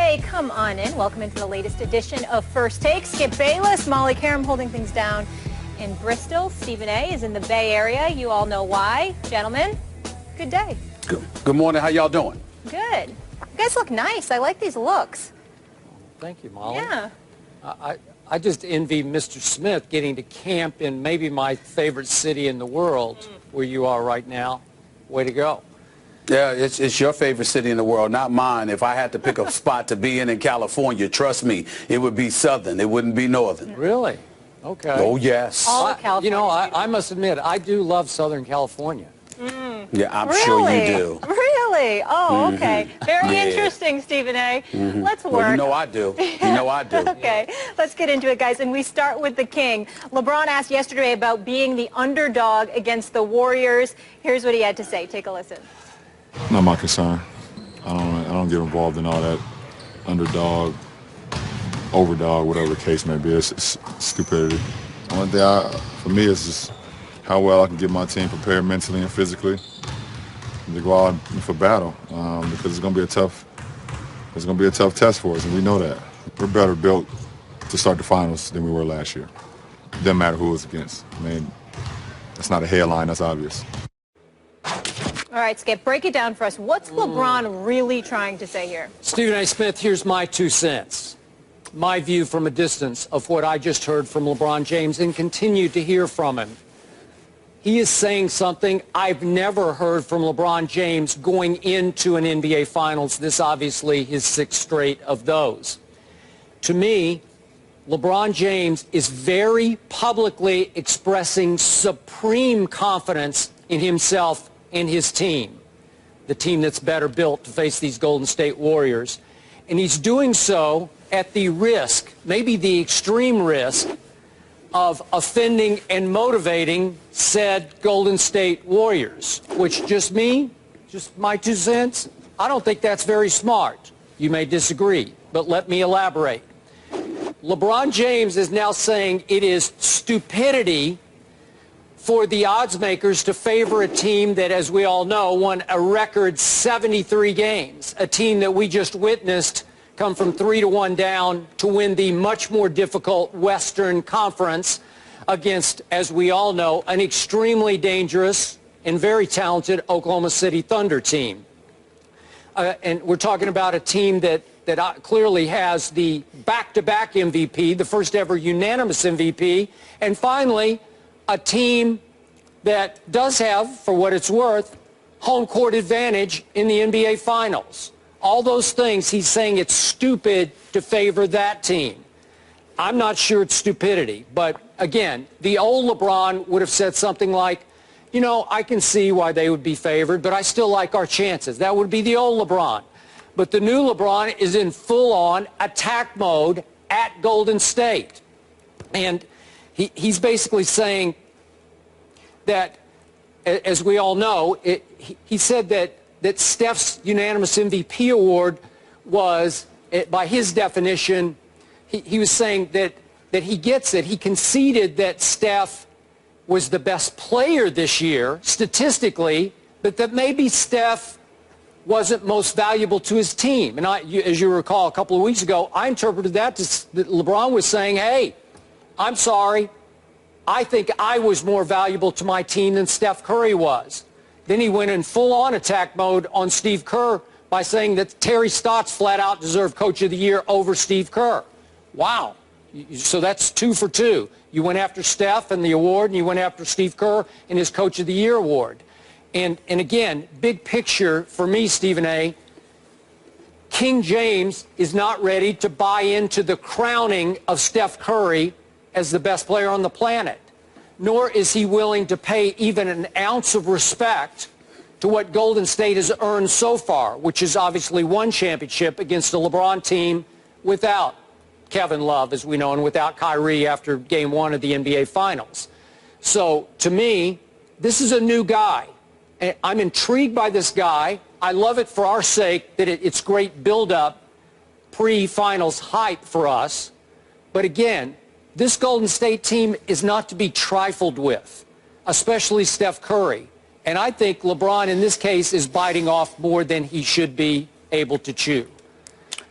Hey, come on in. Welcome into the latest edition of First Take. Skip Bayless, Molly Karam holding things down in Bristol. Stephen A. is in the Bay Area. You all know why. Gentlemen, good day. Good morning. How y'all doing? Good. You guys look nice. I like these looks. Thank you, Molly. Yeah. I just envy Mr. Smith getting to camp in maybe my favorite city in the world, where you are right now. Way to go. Yeah, it's your favorite city in the world, not mine. If I had to pick a spot to be in California, trust me, it would be southern. It wouldn't be northern. Really? Okay. Oh, yes. All of California. You know, I must admit, I do love Southern California. Yeah, I'm Really? sure you do. Really? Oh, okay. Very interesting, Stephen A. Let's work. Well, you know I do. You know I do. Okay, let's get into it, guys. And we start with the King. LeBron asked yesterday about being the underdog against the Warriors. Here's what he had to say. Take a listen. Not my concern. I don't get involved in all that underdog, overdog, whatever the case may be. It's stupidity. One thing for me is just how well I can get my team prepared mentally and physically to go out for battle, because it's going to be a tough test for us, and we know that. We're better built to start the finals than we were last year. It doesn't matter who it's against. I mean, that's not a headline. That's obvious. All right, Skip, break it down for us. What's LeBron really trying to say here? Stephen A. Smith, here's my 2 cents. My view from a distance of what I just heard from LeBron James and continue to hear from him. He is saying something I've never heard from LeBron James going into an NBA Finals. This obviously his 6th straight of those. To me, LeBron James is very publicly expressing supreme confidence in himself and his team, the team that's better built to face these Golden State Warriors. And he's doing so at the risk, maybe the extreme risk, of offending and motivating said Golden State Warriors, which just my 2 cents, I don't think that's very smart. You may disagree, but let me elaborate. LeBron James is now saying it is stupidity for the odds makers to favor a team that, as we all know, won a record 73 games, a team that we just witnessed come from 3-1 down to win the much more difficult Western Conference against, as we all know, an extremely dangerous and very talented Oklahoma City Thunder team. And we're talking about a team that clearly has the back-to-back MVP, the first ever unanimous MVP, and finally, a team that does have, for what it's worth, home court advantage in the NBA Finals. All those things, he's saying it's stupid to favor that team. I'm not sure it's stupidity, but again, the old LeBron would have said something like, you know, I can see why they would be favored, but I still like our chances. That would be the old LeBron. But the new LeBron is in full-on attack mode at Golden State. And he's basically saying that, as we all know, he said that Steph's unanimous MVP award was, by his definition, he was saying that he gets it. He conceded that Steph was the best player this year, statistically, but that maybe Steph wasn't most valuable to his team. And as you recall, a couple of weeks ago, I interpreted that LeBron was saying, hey, I'm sorry, I think I was more valuable to my team than Steph Curry was. Then he went in full-on attack mode on Steve Kerr by saying that Terry Stotts flat out deserved Coach of the Year over Steve Kerr. Wow. So that's 2 for 2. You went after Steph and the award, and you went after Steve Kerr and his Coach of the Year award. And again, big picture for me, Stephen A., King James is not ready to buy into the crowning of Steph Curry as the best player on the planet, nor is he willing to pay even an ounce of respect to what Golden State has earned so far, which is obviously 1 championship against a LeBron team without Kevin Love, as we know, and without Kyrie after Game 1 of the NBA Finals. So, to me, this is a new guy. I'm intrigued by this guy. I love it for our sake that it's great build-up, pre-finals hype for us. But again, this Golden State team is not to be trifled with, especially Steph Curry. And I think LeBron, in this case, is biting off more than he should be able to chew.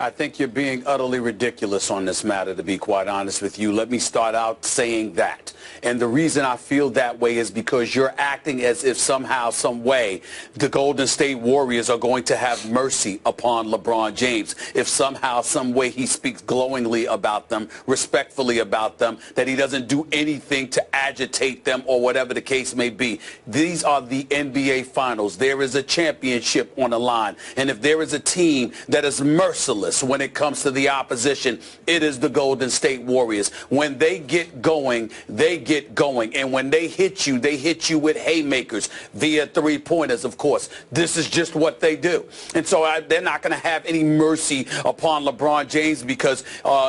I think you're being utterly ridiculous on this matter, to be quite honest with you. Let me start out saying that. And the reason I feel that way is because you're acting as if somehow, some way, the Golden State Warriors are going to have mercy upon LeBron James. If somehow, some way he speaks glowingly about them, respectfully about them, that he doesn't do anything to agitate them or whatever the case may be. These are the NBA Finals. There is a championship on the line. And if there is a team that is merciless when it comes to the opposition, it is the Golden State Warriors. When they get going, they get going. And when they hit you with haymakers via three-pointers, of course. This is just what they do. And so they're not going to have any mercy upon LeBron James because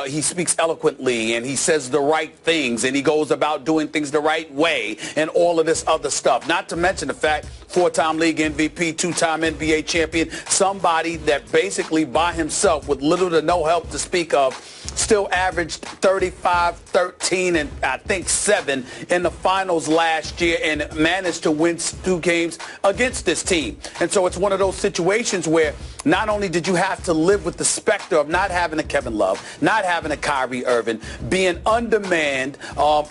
he speaks eloquently and he says the right things and he goes about doing things the right way and all of this other stuff. Not to mention the fact, four-time league MVP, two-time NBA champion, somebody that basically by himself with little to no help to speak of still averaged 35, 13, and I think 7 in the finals last year and managed to win 2 games against this team. And so it's one of those situations where not only did you have to live with the specter of not having a Kevin Love, not having a Kyrie Irving, being undermanned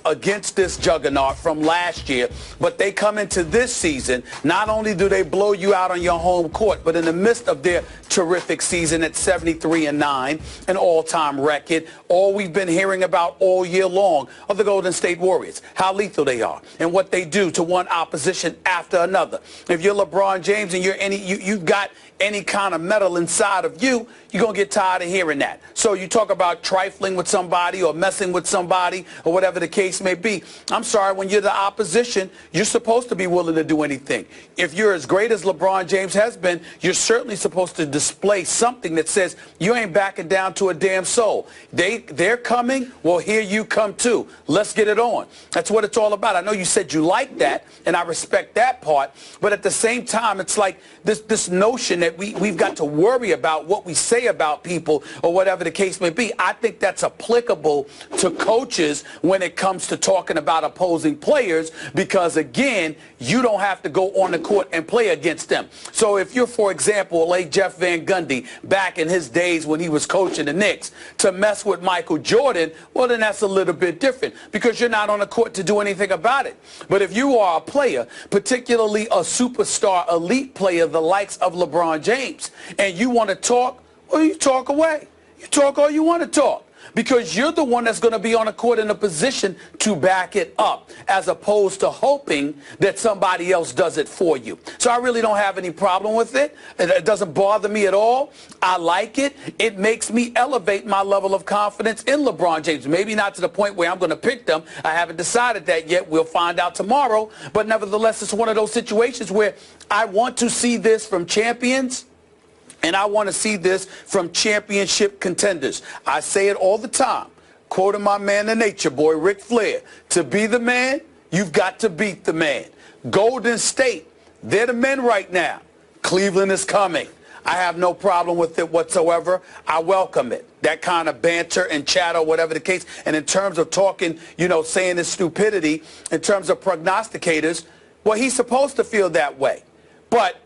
against this juggernaut from last year, but they come into this season, not only do they blow you out on your home court, but in the midst of their terrific season at 73-9, an all-time record, all we've been hearing about all year long are the Golden State Warriors, how lethal they are, and what they do to one opposition after another. If you're LeBron James and you've got any kind of metal inside of you, you're going to get tired of hearing that. So you talk about trifling with somebody or messing with somebody or whatever the case may be. I'm sorry, when you're the opposition, you're supposed to be willing to do anything. If you're as great as LeBron James has been, you're certainly supposed to display something that says you ain't backing down to a damn soul. They're coming, well, here you come too. Let's get it on. That's what it's all about. I know you said you like that, and I respect that part, but at the same time, it's like this notion that we've got to worry about what we say about people or whatever the case may be. I think that's applicable to coaches when it comes to talking about opposing players because, again, you don't have to go on the court and play against them. So if you're, for example, like Jeff Van Gundy back in his days when he was coaching the Knicks to mess with Michael Jordan, well, then that's a little bit different because you're not on the court to do anything about it. But if you are a player, particularly a superstar elite player, the likes of LeBron James, and you want to talk, well, you talk away. You talk all you want to talk because you're the one that's going to be on the court in a position to back it up as opposed to hoping that somebody else does it for you. So I really don't have any problem with it. It doesn't bother me at all. I like it. It makes me elevate my level of confidence in LeBron James. Maybe not to the point where I'm going to pick them. I haven't decided that yet. We'll find out tomorrow. But nevertheless, it's one of those situations where I want to see this from champions. And I want to see this from championship contenders. I say it all the time, quoting my man, the nature boy, Ric Flair. To be the man, you've got to beat the man. Golden State, they're the men right now. Cleveland is coming. I have no problem with it whatsoever. I welcome it. That kind of banter and chatter, whatever the case. And in terms of talking, saying this stupidity, in terms of prognosticators, well, he's supposed to feel that way. But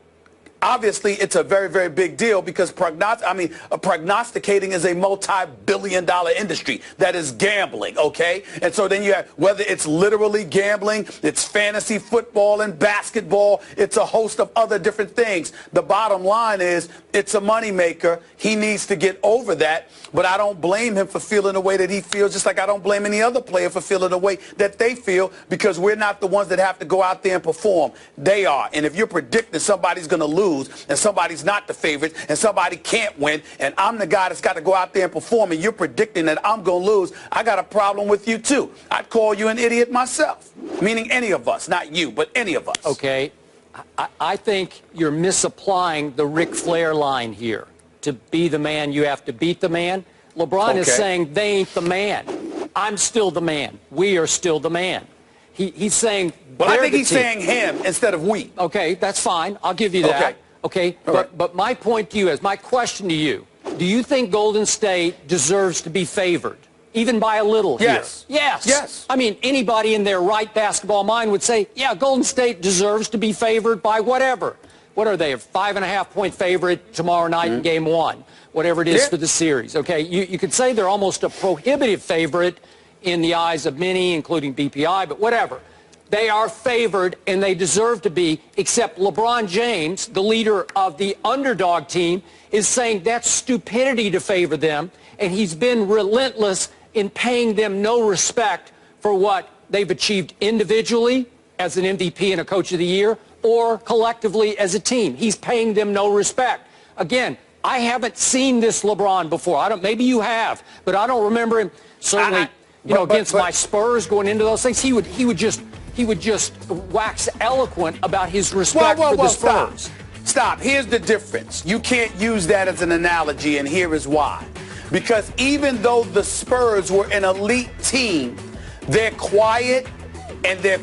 obviously, it's a very, very big deal because prognosticating is a multi-billion-dollar industry that is gambling, okay? And so then you have, whether it's literally gambling, it's fantasy football and basketball, it's a host of other different things. The bottom line is it's a moneymaker. He needs to get over that, but I don't blame him for feeling the way that he feels, just like I don't blame any other player for feeling the way that they feel because we're not the ones that have to go out there and perform. They are. And if you're predicting somebody's going to lose, and somebody's not the favorite, and somebody can't win, and I'm the guy that's got to go out there and perform, and you're predicting that I'm going to lose, I got a problem with you, too. I'd call you an idiot myself, meaning any of us, not you, but any of us. Okay. I think you're misapplying the Ric Flair line here. To be the man, you have to beat the man. LeBron is saying they ain't the man. I'm still the man. We are still the man. He's saying... Well, I think he's saying him instead of we. Okay, that's fine. I'll give you that. Okay, but my point to you is, my question to you, do you think Golden State deserves to be favored, even by a little here? Yes. I mean, anybody in their right basketball mind would say, yeah, Golden State deserves to be favored by whatever. what are they, a 5.5-point favorite tomorrow night in Game 1, whatever it is for the series. Okay, you could say they're almost a prohibitive favorite in the eyes of many, including BPI, but whatever. They are favored, and they deserve to be, except LeBron James, the leader of the underdog team, is saying that's stupidity to favor them, and he's been relentless in paying them no respect for what they've achieved individually as an MVP and a Coach of the Year, or collectively as a team. He's paying them no respect. Again, I haven't seen this LeBron before. Maybe you have, but I don't remember him certainly, against my Spurs going into those things. He would just wax eloquent about his respect for the Spurs. Stop. Here's the difference. You can't use that as an analogy, and here is why. Because even though the Spurs were an elite team, they're quiet, and they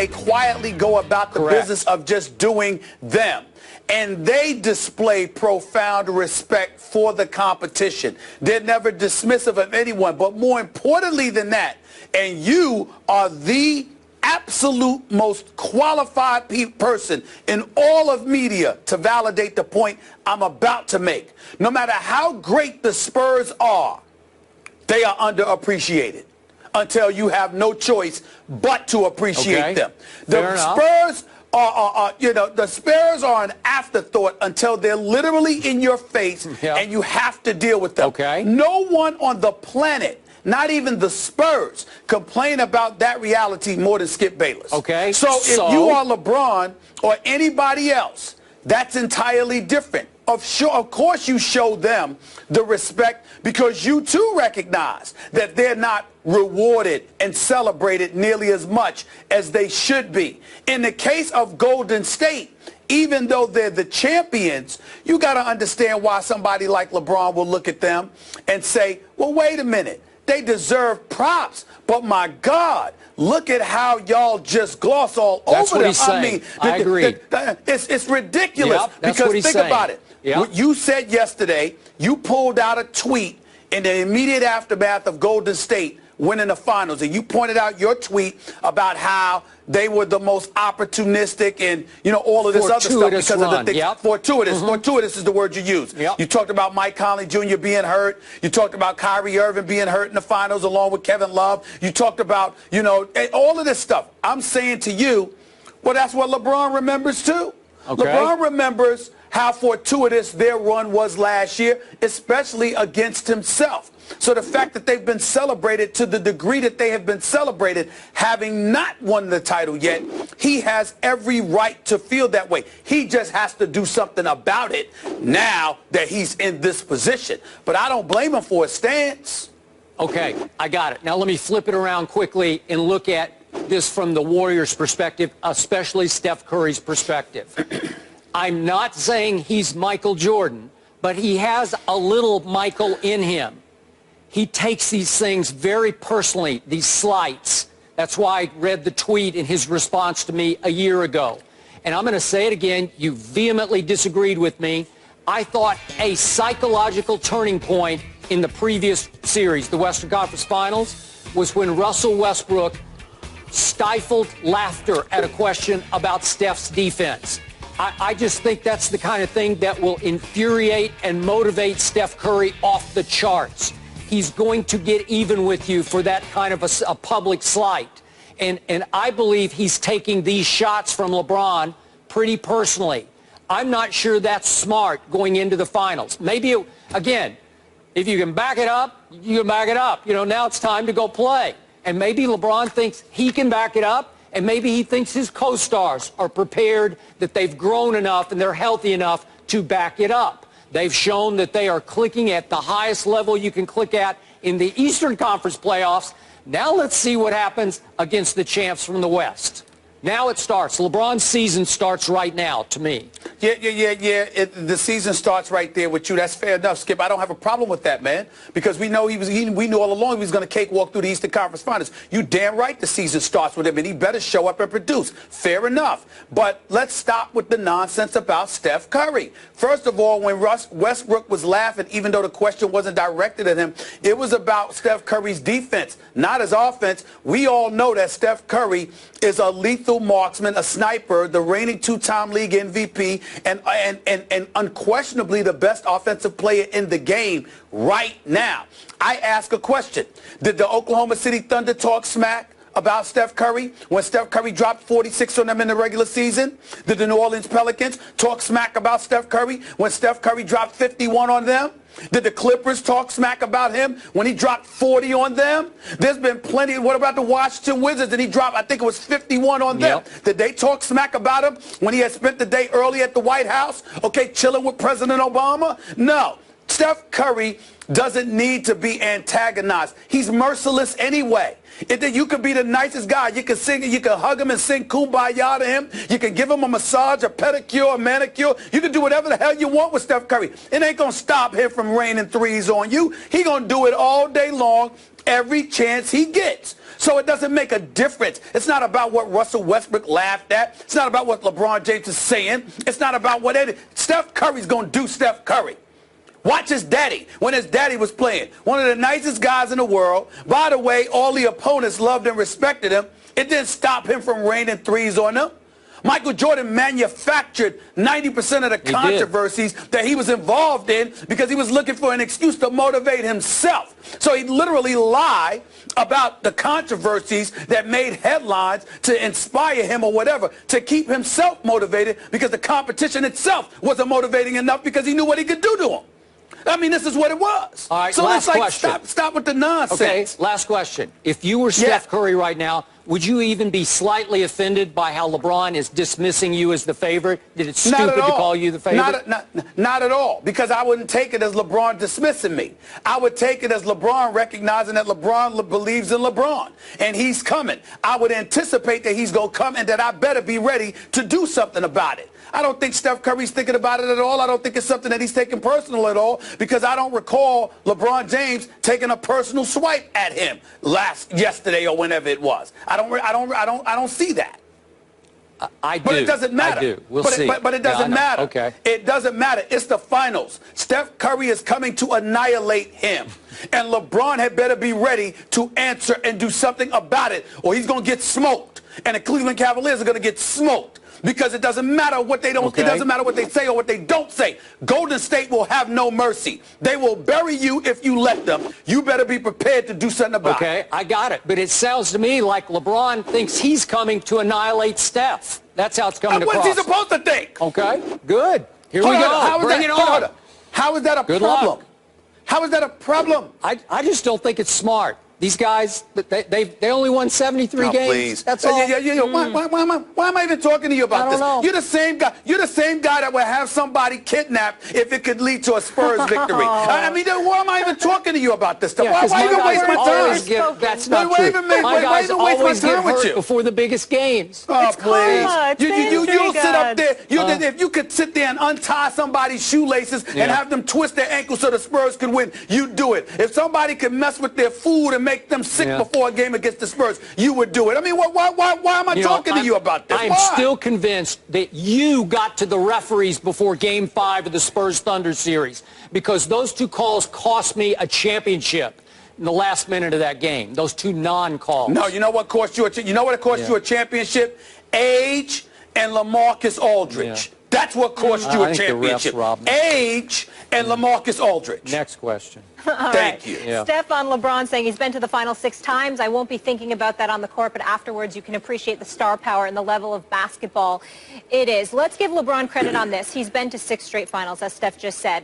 quietly go about the business of just doing them. And they display profound respect for the competition. They're never dismissive of anyone. But more importantly than that, and you are the absolute most qualified person in all of media to validate the point I'm about to make. No matter how great the Spurs are, they are underappreciated until you have no choice but to appreciate them. The Spurs the Spurs are an afterthought until they're literally in your face, and you have to deal with them. No one on the planet, not even the Spurs, complain about that reality more than Skip Bayless. So if you are LeBron or anybody else, that's entirely different. Of course you show them the respect because you too recognize that they're not rewarded and celebrated nearly as much as they should be. In the case of Golden State, even though they're the champions, you got to understand why somebody like LeBron will look at them and say, well, wait a minute. They deserve props, but my God, look at how y'all just gloss all over them. I mean, I agree. It's ridiculous because think about it. What you said yesterday, you pulled out a tweet in the immediate aftermath of Golden State winning the finals, and you pointed out your tweet about how they were the most opportunistic and, all of this other stuff because of the thing. Fortuitous. Fortuitous is the word you use. You talked about Mike Conley Jr. being hurt. You talked about Kyrie Irving being hurt in the finals along with Kevin Love. You talked about, all of this stuff. I'm saying to you, well, that's what LeBron remembers too. LeBron remembers how fortuitous their run was last year, especially against himself. So the fact that they've been celebrated to the degree that they have been celebrated, having not won the title yet, he has every right to feel that way. He just has to do something about it now that he's in this position. But I don't blame him for his stance. Okay, I got it. Now let me flip it around quickly and look at this from the Warriors' perspective, especially Steph Curry's perspective. I'm not saying he's Michael Jordan, but he has a little Michael in him. He takes these things very personally, these slights. That's why I read the tweet in his response to me a year ago. And I'm going to say it again. You vehemently disagreed with me. I thought a psychological turning point in the previous series, the Western Conference Finals, was when Russell Westbrook stifled laughter at a question about Steph's defense. I just think that's the kind of thing that will infuriate and motivate Steph Curry off the charts. He's going to get even with you for that kind of a public slight. And I believe he's taking these shots from LeBron pretty personally. I'm not sure that's smart going into the finals. Maybe, again, if you can back it up, you can back it up. Now it's time to go play. And maybe LeBron thinks he can back it up. And maybe he thinks his co-stars are prepared, that they've grown enough and they're healthy enough to back it up. They've shown that they are clicking at the highest level you can click at in the Eastern Conference playoffs. Now let's see what happens against the champs from the West. Now it starts. LeBron's season starts right now, to me. The season starts right there with you. That's fair enough, Skip. I don't have a problem with that, man, because we know we knew all along he was going to cakewalk through the Eastern Conference Finals. You damn right the season starts with him, and he better show up and produce. Fair enough. But let's stop with the nonsense about Steph Curry. First of all, when Westbrook was laughing, even though the question wasn't directed at him, it was about Steph Curry's defense, not his offense. We all know that Steph Curry is a lethal missile marksman, a sniper, the reigning two-time league MVP, and unquestionably the best offensive player in the game right now. I ask a question. Did the Oklahoma City Thunder talk smack about Steph Curry when Steph Curry dropped 46 on them in the regular season? Did the New Orleans Pelicans talk smack about Steph Curry when Steph Curry dropped 51 on them? Did the Clippers talk smack about him when he dropped 40 on them? There's been plenty. What about the Washington Wizards? And he dropped, I think it was 51 on them. Yep. Did they talk smack about him when he had spent the day early at the White House, okay, chilling with President Obama? No. Steph Curry doesn't need to be antagonized. He's merciless anyway. You could be the nicest guy. You can sing, you can hug him and sing Kumbaya to him. You can give him a massage, a pedicure, a manicure. You can do whatever the hell you want with Steph Curry. It ain't going to stop him from raining threes on you. He going to do it all day long, every chance he gets. So it doesn't make a difference. It's not about what Russell Westbrook laughed at. It's not about what LeBron James is saying. It's not about what Steph Curry's going to do Steph Curry. Watch his daddy when his daddy was playing. One of the nicest guys in the world. By the way, all the opponents loved and respected him. It didn't stop him from raining threes on them. Michael Jordan manufactured 90% of the controversies that he was involved in because he was looking for an excuse to motivate himself. So he literally lied about the controversies that made headlines to inspire him or whatever, to keep himself motivated because the competition itself wasn't motivating enough because he knew what he could do to him. I mean, this is what it was. All right, so last it's like, question. Stop with the nonsense. Okay, last question. If you were Steph Curry right now, would you even be slightly offended by how LeBron is dismissing you as the favorite? Did it stupid to call you the favorite? Not at all, because I wouldn't take it as LeBron dismissing me. I would take it as LeBron recognizing that LeBron believes in LeBron, and he's coming. I would anticipate that he's going to come and that I better be ready to do something about it. I don't think Steph Curry's thinking about it at all. I don't think it's something that he's taking personal at all, because I don't recall LeBron James taking a personal swipe at him yesterday or whenever it was. I don't see that. I do. But it doesn't matter. I do. We'll see. But it doesn't matter. Okay. It doesn't matter. It's the finals. Steph Curry is coming to annihilate him. And LeBron had better be ready to answer and do something about it, or he's going to get smoked. And the Cleveland Cavaliers are going to get smoked. Because it doesn't matter what they don't. It doesn't matter what they say or what they don't say. Golden State will have no mercy. They will bury you if you let them. You better be prepared to do something about it. Okay, I got it. But it sounds to me like LeBron thinks he's coming to annihilate Steph. That's how it's coming across. What's he supposed to think? Okay, good. Here we go. Bring it on. How is that a problem? How is that a problem? I just don't think it's smart. These guys, they only won 73 games. Please. That's all. Why am I even talking to you about this? Know. You're the same guy. You're the same guy that would have somebody kidnapped if it could lead to a Spurs victory. I mean, why am I even talking to you about this stuff? Yeah, why even waste my time? That's not true. My guys always get hurt before the biggest games. Oh, please. You'll sit up there. If you could sit there and untie somebody's shoelaces and have them twist their ankles so the Spurs could win, you'd do it. If somebody could mess with their food and make them sick before a game against the Spurs, you would do it. I mean, why am I talking to you about this? I'm still convinced that you got to the referees before Game 5 of the Spurs-Thunder series, because those two calls cost me a championship in the last minute of that game. Those two non-calls. No, you know what cost you a championship? Age and LaMarcus Aldridge. That's what cost you a championship. Age and LaMarcus Aldridge. Next question. Thank you. Steph on LeBron saying he's been to the final 6 times. I won't be thinking about that on the court, but afterwards you can appreciate the star power and the level of basketball it is. Let's give LeBron credit on this. He's been to 6 straight finals, as Steph just said.